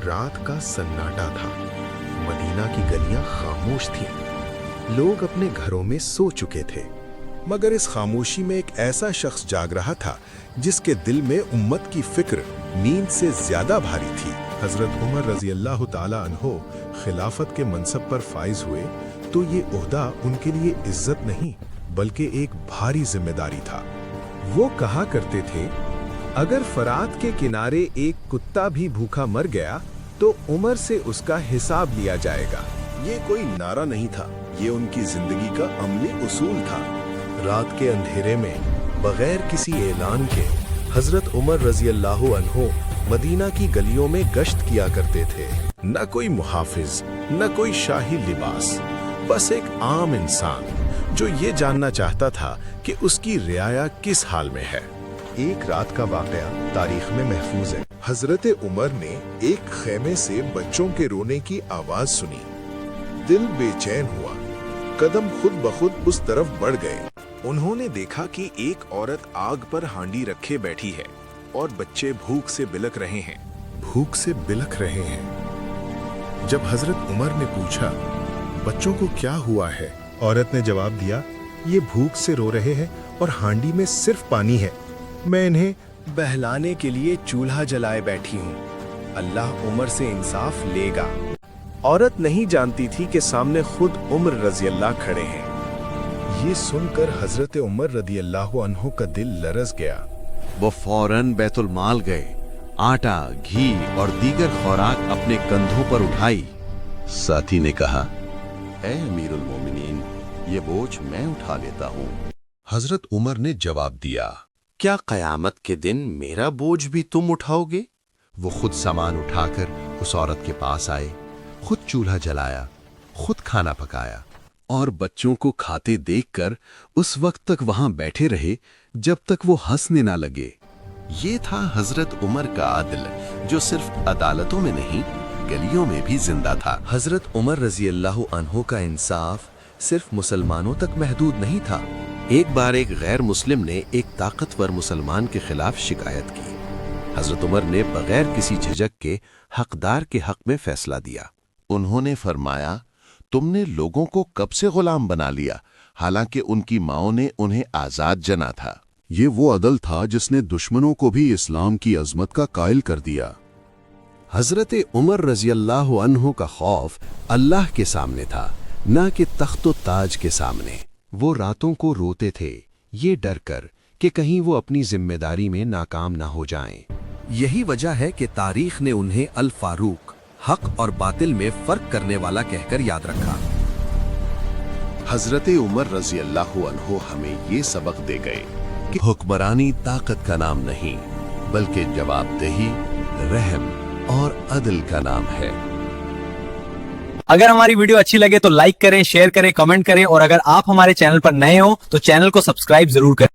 रात का सन्नाटा था। मदीना की गलियां खामोश थीं। लोग अपने घरों में सो चुके थे, मगर इस खामोशी में एक ऐसा शख्स जाग रहा था जिसके दिल में उम्मत की फिक्र नींद से ज्यादा भारी थी। हजरत उमर रजी अल्लाह ताला अन्हो खिलाफत के मनसब पर फाइज हुए तो ये ओहदा उनके लिए इज्जत नहीं बल्कि एक भारी जिम्मेदारी था। वो कहा करते थे, अगर फरात के किनारे एक कुत्ता भी भूखा मर गया तो उमर से उसका हिसाब लिया जाएगा। ये कोई नारा नहीं था, ये उनकी जिंदगी का अमली उसूल था। रात के अंधेरे में बगैर किसी ऐलान के हजरत उमर रजी अल्लाह अन्हो मदीना की गलियों में गश्त किया करते थे। न कोई मुहाफिज, न कोई शाही लिबास, बस एक आम इंसान जो ये जानना चाहता था कि उसकी रियाया किस हाल में है। एक रात का वाकया तारीख में महफूज है। हजरत उमर ने एक खेमे से बच्चों के रोने की आवाज सुनी। दिल बेचैन हुआ, कदम खुद ब खुद उस तरफ बढ़ गए। उन्होंने देखा कि एक औरत आग पर हांडी रखे बैठी है और बच्चे भूख से बिलख रहे हैं। भूख से बिलख रहे हैं। जब हजरत उमर ने पूछा, बच्चों को क्या हुआ है? औरत ने जवाब दिया, ये भूख से रो रहे हैं और हांडी में सिर्फ पानी है। मैं इन्हें बहलाने के लिए चूल्हा जलाए बैठी हूँ। अल्लाह उमर से इंसाफ लेगा। औरत नहीं जानती थी कि सामने खुद उमर रजी अल्लाह खड़े हैं। ये सुनकर हजरत उमर रजी अल्लाह अन्हो का दिल लरज गया। वो फौरन बैतुल माल गए, आटा, घी और दीगर खुराक अपने कंधों पर उठाई। साथी ने कहा, ऐ अमीरुल मोमिनीन, ये बोझ मैं उठा लेता हूँ। हजरत उमर ने जवाब दिया, क्या कयामत के दिन मेरा बोझ भी तुम उठाओगे? वो खुद सामान उठाकर उस औरत के पास आए, खुद चूल्हा जलाया, खुद खाना पकाया और बच्चों को खाते देखकर उस वक्त तक वहां बैठे रहे जब तक वो हंसने ना लगे। ये था हजरत उमर का आदिल, जो सिर्फ अदालतों में नहीं गलियों में भी जिंदा था। हजरत उमर रजी अल्लाह अन्हो का इंसाफ सिर्फ मुसलमानों तक महदूद नहीं था। एक बार एक गैर मुस्लिम ने एक ताकतवर मुसलमान के खिलाफ शिकायत की। हजरत उमर ने बगैर किसी झिझक के हकदार के हक में फैसला दिया। उन्होंने फरमाया, तुमने लोगों को कब से गुलाम बना लिया, हालांकि उनकी माओं ने उन्हें आजाद जना था। ये वो अदल था जिसने दुश्मनों को भी इस्लाम की अजमत का कायल कर दिया। हजरत उमर रजी अल्लाह अन्हो का खौफ अल्लाह के सामने था, न कि तख्तो ताज के सामने। वो रातों को रोते थे, ये डर कर कि कहीं वो अपनी जिम्मेदारी में नाकाम ना हो जाएं। यही वजह है कि तारीख ने उन्हें अल फारूक, हक और बातिल में फर्क करने वाला कहकर याद रखा। हजरत उमर रजी अल्लाह अन्हो हमें ये सबक दे गए कि हुक्मरानी ताकत का नाम नहीं, बल्कि जवाबदेही, रहम और अदल का नाम है। अगर हमारी वीडियो अच्छी लगे तो लाइक करें, शेयर करें, कमेंट करें और अगर आप हमारे चैनल पर नए हो तो चैनल को सब्सक्राइब जरूर करें।